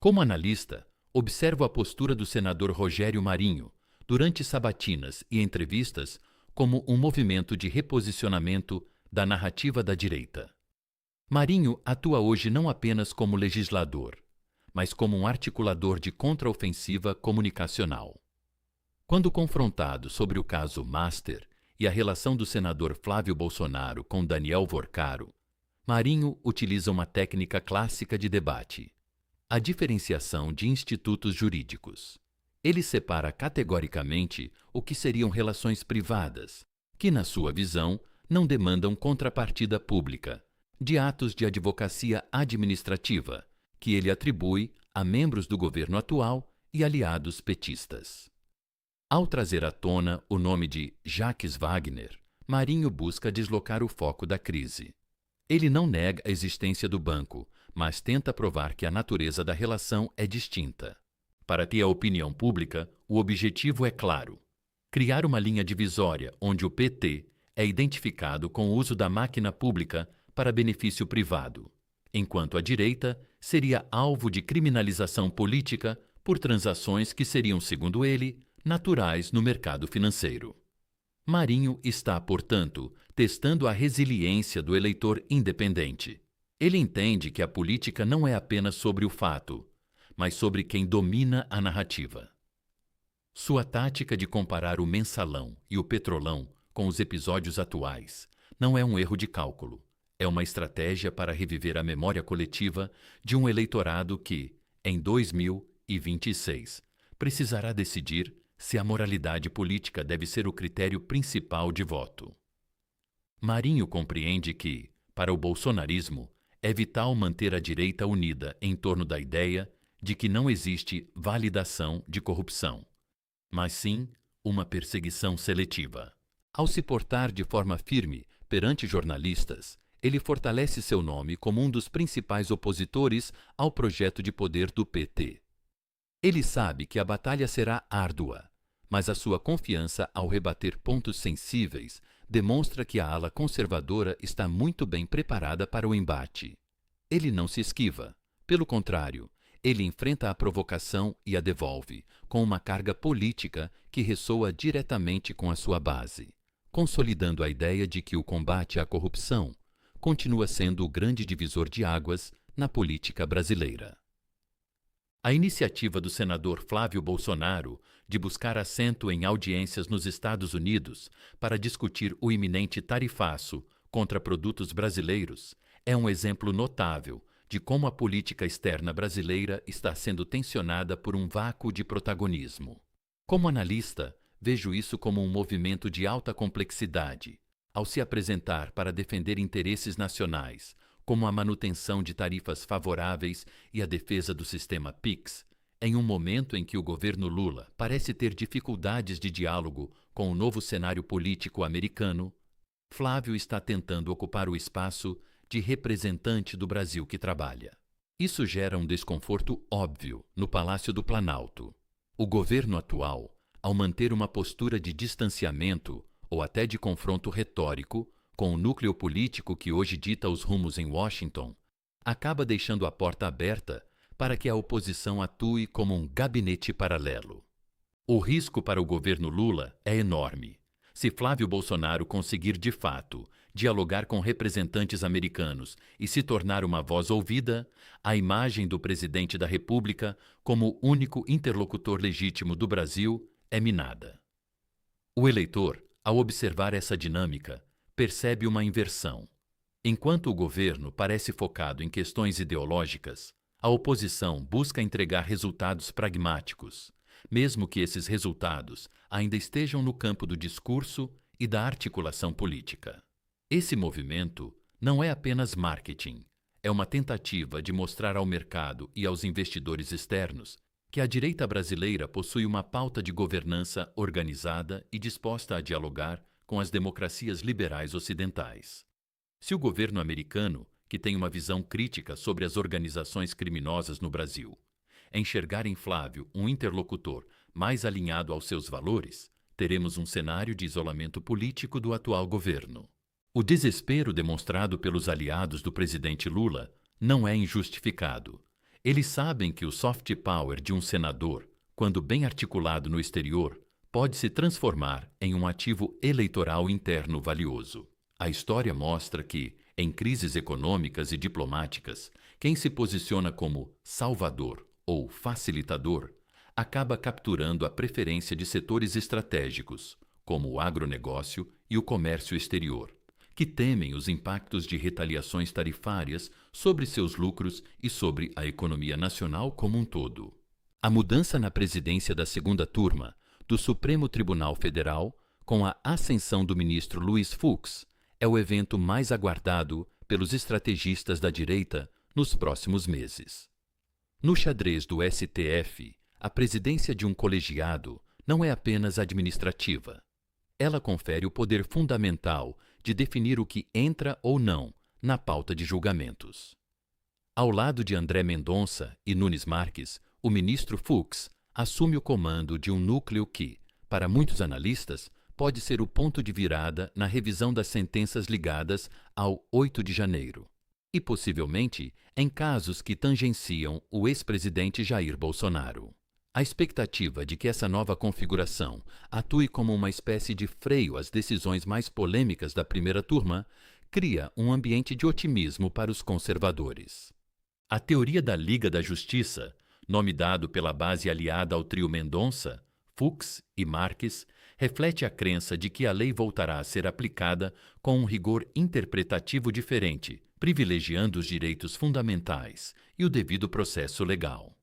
Como analista, observo a postura do senador Rogério Marinho, durante sabatinas e entrevistas, como um movimento de reposicionamento da narrativa da direita. Marinho atua hoje não apenas como legislador, mas como um articulador de contraofensiva comunicacional. Quando confrontado sobre o caso Master e a relação do senador Flávio Bolsonaro com Daniel Vorcaro, Marinho utiliza uma técnica clássica de debate: a diferenciação de institutos jurídicos. Ele separa categoricamente o que seriam relações privadas, que, na sua visão, não demandam contrapartida pública, de atos de advocacia administrativa, que ele atribui a membros do governo atual e aliados petistas. Ao trazer à tona o nome de Jacques Wagner, Marinho busca deslocar o foco da crise. Ele não nega a existência do banco, mas tenta provar que a natureza da relação é distinta. Para ter a opinião pública, o objetivo é claro: criar uma linha divisória onde o PT é identificado com o uso da máquina pública para benefício privado, enquanto a direita seria alvo de criminalização política por transações que seriam, segundo ele, naturais no mercado financeiro. Marinho está, portanto, testando a resiliência do eleitor independente. Ele entende que a política não é apenas sobre o fato, mas sobre quem domina a narrativa. Sua tática de comparar o Mensalão e o Petrolão com os episódios atuais não é um erro de cálculo. É uma estratégia para reviver a memória coletiva de um eleitorado que, em 2026, precisará decidir se a moralidade política deve ser o critério principal de voto. Marinho compreende que, para o bolsonarismo, é vital manter a direita unida em torno da ideia de que não existe validação de corrupção, mas sim uma perseguição seletiva. Ao se portar de forma firme perante jornalistas, ele fortalece seu nome como um dos principais opositores ao projeto de poder do PT. Ele sabe que a batalha será árdua, mas a sua confiança ao rebater pontos sensíveis demonstra que a ala conservadora está muito bem preparada para o embate. Ele não se esquiva. Pelo contrário, ele enfrenta a provocação e a devolve, com uma carga política que ressoa diretamente com a sua base, consolidando a ideia de que o combate à corrupção continua sendo o grande divisor de águas na política brasileira. A iniciativa do senador Flávio Bolsonaro de buscar assento em audiências nos Estados Unidos para discutir o iminente tarifaço contra produtos brasileiros é um exemplo notável de como a política externa brasileira está sendo tensionada por um vácuo de protagonismo. Como analista, vejo isso como um movimento de alta complexidade, ao se apresentar para defender interesses nacionais, como a manutenção de tarifas favoráveis e a defesa do sistema PIX, em um momento em que o governo Lula parece ter dificuldades de diálogo com o novo cenário político americano, Flávio está tentando ocupar o espaço de representante do Brasil que trabalha. Isso gera um desconforto óbvio no Palácio do Planalto. O governo atual, ao manter uma postura de distanciamento ou até de confronto retórico com o núcleo político que hoje dita os rumos em Washington, acaba deixando a porta aberta para que a oposição atue como um gabinete paralelo. O risco para o governo Lula é enorme. Se Flávio Bolsonaro conseguir, de fato, dialogar com representantes americanos e se tornar uma voz ouvida, a imagem do presidente da República como único interlocutor legítimo do Brasil é minada. O eleitor, ao observar essa dinâmica, percebe uma inversão. Enquanto o governo parece focado em questões ideológicas, a oposição busca entregar resultados pragmáticos, mesmo que esses resultados ainda estejam no campo do discurso e da articulação política. Esse movimento não é apenas marketing, é uma tentativa de mostrar ao mercado e aos investidores externos que a direita brasileira possui uma pauta de governança organizada e disposta a dialogar com as democracias liberais ocidentais. Se o governo americano, que tem uma visão crítica sobre as organizações criminosas no Brasil, enxergar em Flávio um interlocutor mais alinhado aos seus valores, teremos um cenário de isolamento político do atual governo. O desespero demonstrado pelos aliados do presidente Lula não é injustificado. Eles sabem que o soft power de um senador, quando bem articulado no exterior, pode se transformar em um ativo eleitoral interno valioso. A história mostra que, em crises econômicas e diplomáticas, quem se posiciona como salvador ou facilitador acaba capturando a preferência de setores estratégicos, como o agronegócio e o comércio exterior, que temem os impactos de retaliações tarifárias sobre seus lucros e sobre a economia nacional como um todo. A mudança na presidência da segunda turma do Supremo Tribunal Federal, com a ascensão do ministro Luiz Fux, é o evento mais aguardado pelos estrategistas da direita nos próximos meses. No xadrez do STF, a presidência de um colegiado não é apenas administrativa. Ela confere o poder fundamental de definir o que entra ou não na pauta de julgamentos. Ao lado de André Mendonça e Nunes Marques, o ministro Fux assume o comando de um núcleo que, para muitos analistas, pode ser o ponto de virada na revisão das sentenças ligadas ao 8 de janeiro e, possivelmente, em casos que tangenciam o ex-presidente Jair Bolsonaro. A expectativa de que essa nova configuração atue como uma espécie de freio às decisões mais polêmicas da primeira turma cria um ambiente de otimismo para os conservadores. A teoria da Liga da Justiça, nome dado pela base aliada ao trio Mendonça, Fux e Marques, reflete a crença de que a lei voltará a ser aplicada com um rigor interpretativo diferente, privilegiando os direitos fundamentais e o devido processo legal.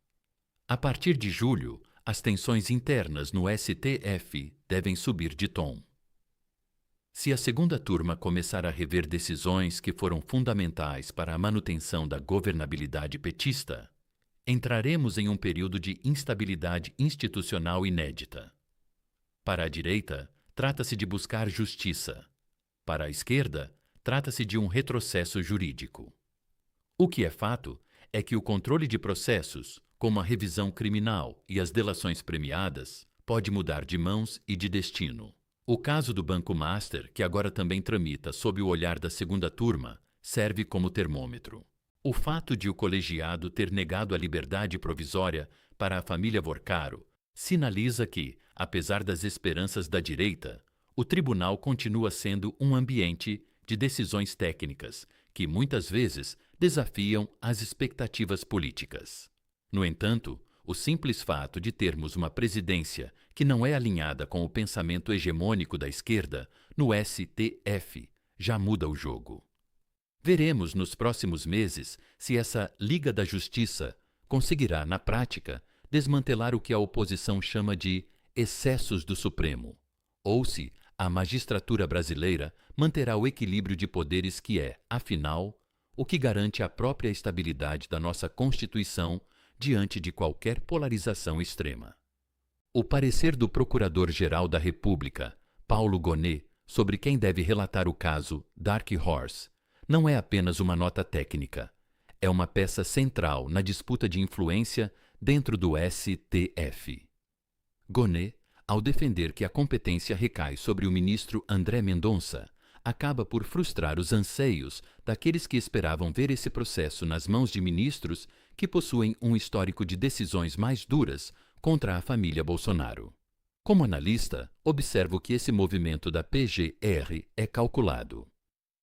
A partir de julho, as tensões internas no STF devem subir de tom. Se a segunda turma começar a rever decisões que foram fundamentais para a manutenção da governabilidade petista, entraremos em um período de instabilidade institucional inédita. Para a direita, trata-se de buscar justiça. Para a esquerda, trata-se de um retrocesso jurídico. O que é fato é que o controle de processos, como a revisão criminal e as delações premiadas, pode mudar de mãos e de destino. O caso do Banco Master, que agora também tramita sob o olhar da segunda turma, serve como termômetro. O fato de o colegiado ter negado a liberdade provisória para a família Vorcaro sinaliza que, apesar das esperanças da direita, o tribunal continua sendo um ambiente de decisões técnicas que muitas vezes desafiam as expectativas políticas. No entanto, o simples fato de termos uma presidência que não é alinhada com o pensamento hegemônico da esquerda no STF já muda o jogo. Veremos nos próximos meses se essa Liga da Justiça conseguirá, na prática, desmantelar o que a oposição chama de excessos do Supremo, ou se a magistratura brasileira manterá o equilíbrio de poderes que é, afinal, o que garante a própria estabilidade da nossa Constituição diante de qualquer polarização extrema. O parecer do Procurador-Geral da República, Paulo Gonet, sobre quem deve relatar o caso Dark Horse, não é apenas uma nota técnica. É uma peça central na disputa de influência dentro do STF. Gonet, ao defender que a competência recai sobre o ministro André Mendonça, acaba por frustrar os anseios daqueles que esperavam ver esse processo nas mãos de ministros que possuem um histórico de decisões mais duras contra a família Bolsonaro. Como analista, observo que esse movimento da PGR é calculado.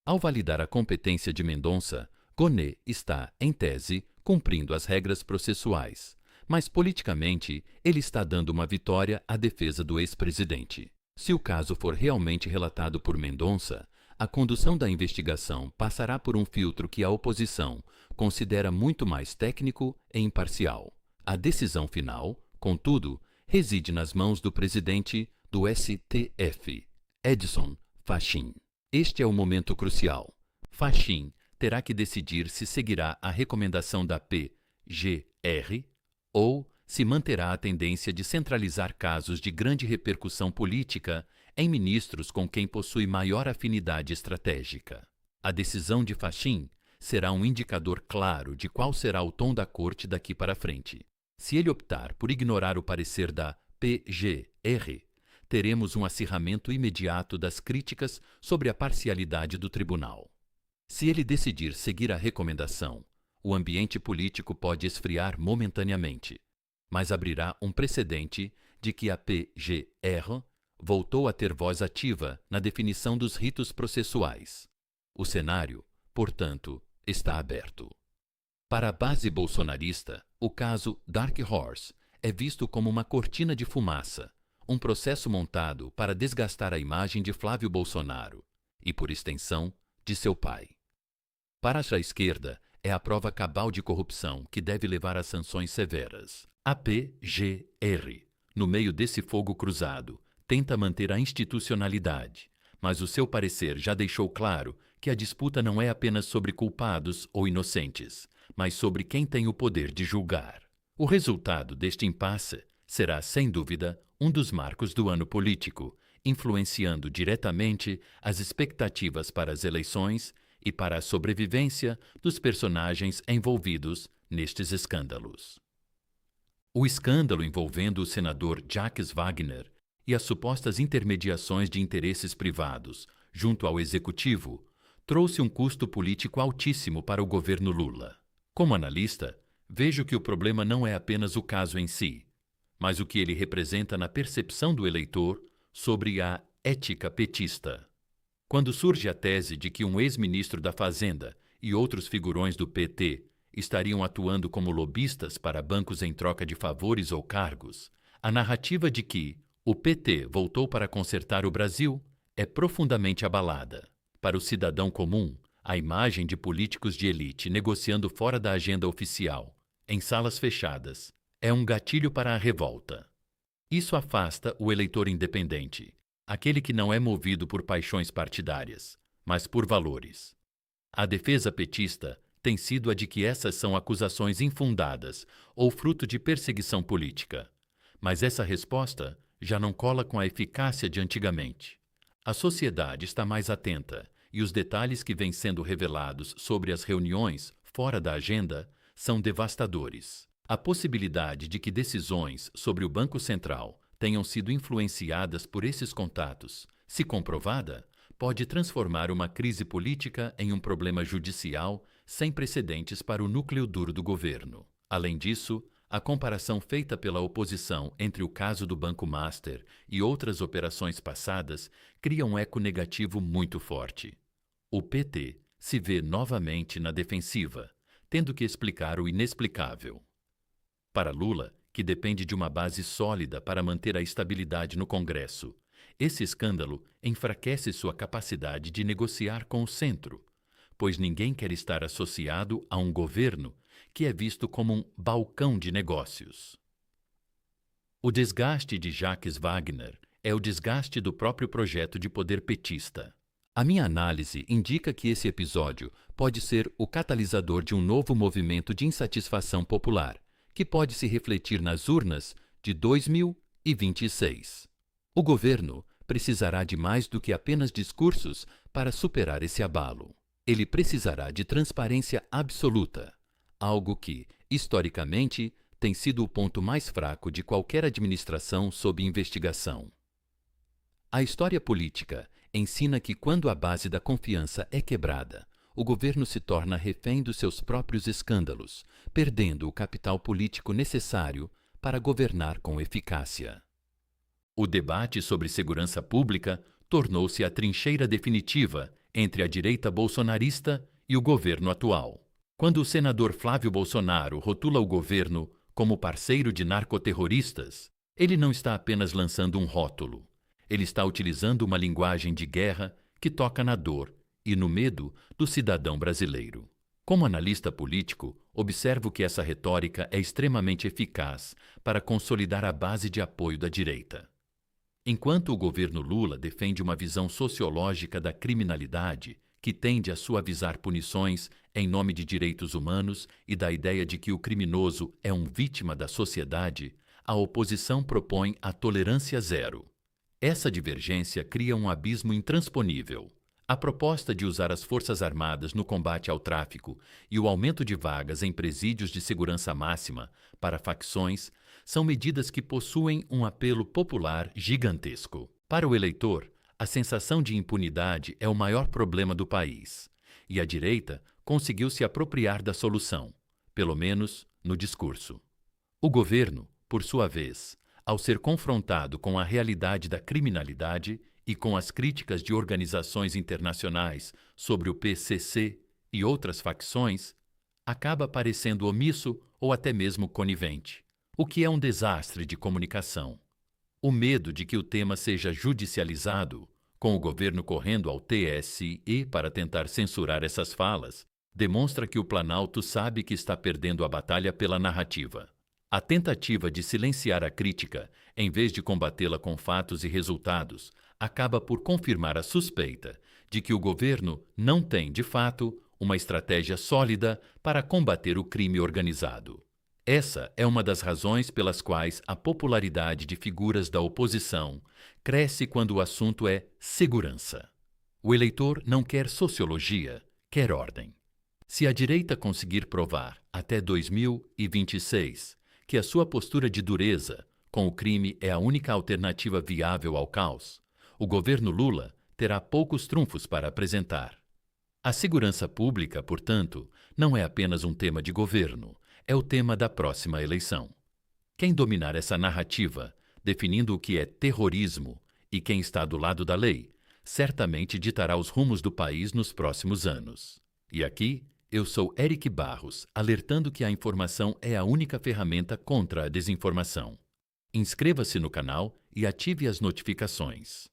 Ao validar a competência de Mendonça, Gonet está, em tese, cumprindo as regras processuais, mas politicamente ele está dando uma vitória à defesa do ex-presidente. Se o caso for realmente relatado por Mendonça, a condução da investigação passará por um filtro que a oposição considera muito mais técnico e imparcial. A decisão final, contudo, reside nas mãos do presidente do STF, Edson Fachin. Este é o momento crucial. Fachin terá que decidir se seguirá a recomendação da PGR ou se manterá a tendência de centralizar casos de grande repercussão política em ministros com quem possui maior afinidade estratégica. A decisão de Fachin será um indicador claro de qual será o tom da corte daqui para frente. Se ele optar por ignorar o parecer da PGR, teremos um acirramento imediato das críticas sobre a parcialidade do tribunal. Se ele decidir seguir a recomendação, o ambiente político pode esfriar momentaneamente, mas abrirá um precedente de que a PGR voltou a ter voz ativa na definição dos ritos processuais. O cenário, portanto, está aberto. Para a base bolsonarista, o caso Dark Horse é visto como uma cortina de fumaça, um processo montado para desgastar a imagem de Flávio Bolsonaro e, por extensão, de seu pai. Para a esquerda, é a prova cabal de corrupção que deve levar a sanções severas. A PGR, no meio desse fogo cruzado, tenta manter a institucionalidade, mas o seu parecer já deixou claro que a disputa não é apenas sobre culpados ou inocentes, mas sobre quem tem o poder de julgar. O resultado deste impasse será, sem dúvida, um dos marcos do ano político, influenciando diretamente as expectativas para as eleições e para a sobrevivência dos personagens envolvidos nestes escândalos. O escândalo envolvendo o senador Jacques Wagner e as supostas intermediações de interesses privados junto ao executivo trouxe um custo político altíssimo para o governo Lula. Como analista, vejo que o problema não é apenas o caso em si, mas o que ele representa na percepção do eleitor sobre a ética petista. Quando surge a tese de que um ex-ministro da Fazenda e outros figurões do PT estariam atuando como lobistas para bancos em troca de favores ou cargos, a narrativa de que o PT voltou para consertar o Brasil é profundamente abalada. Para o cidadão comum, a imagem de políticos de elite negociando fora da agenda oficial, em salas fechadas, é um gatilho para a revolta. Isso afasta o eleitor independente, aquele que não é movido por paixões partidárias, mas por valores. A defesa petista tem sido a de que essas são acusações infundadas ou fruto de perseguição política. Mas essa resposta já não cola com a eficácia de antigamente. A sociedade está mais atenta e os detalhes que vêm sendo revelados sobre as reuniões fora da agenda são devastadores. A possibilidade de que decisões sobre o Banco Central tenham sido influenciadas por esses contatos, se comprovada, pode transformar uma crise política em um problema judicial sem precedentes para o núcleo duro do governo. Além disso, a comparação feita pela oposição entre o caso do Banco Master e outras operações passadas cria um eco negativo muito forte. O PT se vê novamente na defensiva, tendo que explicar o inexplicável. Para Lula, que depende de uma base sólida para manter a estabilidade no Congresso, esse escândalo enfraquece sua capacidade de negociar com o centro, pois ninguém quer estar associado a um governo que é visto como um balcão de negócios. O desgaste de Jacques Wagner é o desgaste do próprio projeto de poder petista. A minha análise indica que esse episódio pode ser o catalisador de um novo movimento de insatisfação popular, que pode se refletir nas urnas de 2026. O governo precisará de mais do que apenas discursos para superar esse abalo. Ele precisará de transparência absoluta, algo que, historicamente, tem sido o ponto mais fraco de qualquer administração sob investigação. A história política ensina que quando a base da confiança é quebrada, o governo se torna refém dos seus próprios escândalos, perdendo o capital político necessário para governar com eficácia. O debate sobre segurança pública tornou-se a trincheira definitiva entre a direita bolsonarista e o governo atual. Quando o senador Flávio Bolsonaro rotula o governo como parceiro de narcoterroristas, ele não está apenas lançando um rótulo. Ele está utilizando uma linguagem de guerra que toca na dor e no medo do cidadão brasileiro. Como analista político, observo que essa retórica é extremamente eficaz para consolidar a base de apoio da direita. Enquanto o governo Lula defende uma visão sociológica da criminalidade, que tende a suavizar punições em nome de direitos humanos e da ideia de que o criminoso é um vítima da sociedade, a oposição propõe a tolerância zero. Essa divergência cria um abismo intransponível. A proposta de usar as Forças Armadas no combate ao tráfico e o aumento de vagas em presídios de segurança máxima para facções são medidas que possuem um apelo popular gigantesco. Para o eleitor, a sensação de impunidade é o maior problema do país, e a direita conseguiu se apropriar da solução, pelo menos no discurso. O governo, por sua vez, ao ser confrontado com a realidade da criminalidade e com as críticas de organizações internacionais sobre o PCC e outras facções, acaba parecendo omisso ou até mesmo conivente, o que é um desastre de comunicação. O medo de que o tema seja judicializado, com o governo correndo ao TSE para tentar censurar essas falas, demonstra que o Planalto sabe que está perdendo a batalha pela narrativa. A tentativa de silenciar a crítica, em vez de combatê-la com fatos e resultados, acaba por confirmar a suspeita de que o governo não tem, de fato, uma estratégia sólida para combater o crime organizado. Essa é uma das razões pelas quais a popularidade de figuras da oposição cresce quando o assunto é segurança. O eleitor não quer sociologia, quer ordem. Se a direita conseguir provar, até 2026, que a sua postura de dureza com o crime é a única alternativa viável ao caos, o governo Lula terá poucos trunfos para apresentar. A segurança pública, portanto, não é apenas um tema de governo, é o tema da próxima eleição. Quem dominar essa narrativa, definindo o que é terrorismo e quem está do lado da lei, certamente ditará os rumos do país nos próximos anos. E aqui, eu sou Eric Barros, alertando que a informação é a única ferramenta contra a desinformação. Inscreva-se no canal e ative as notificações.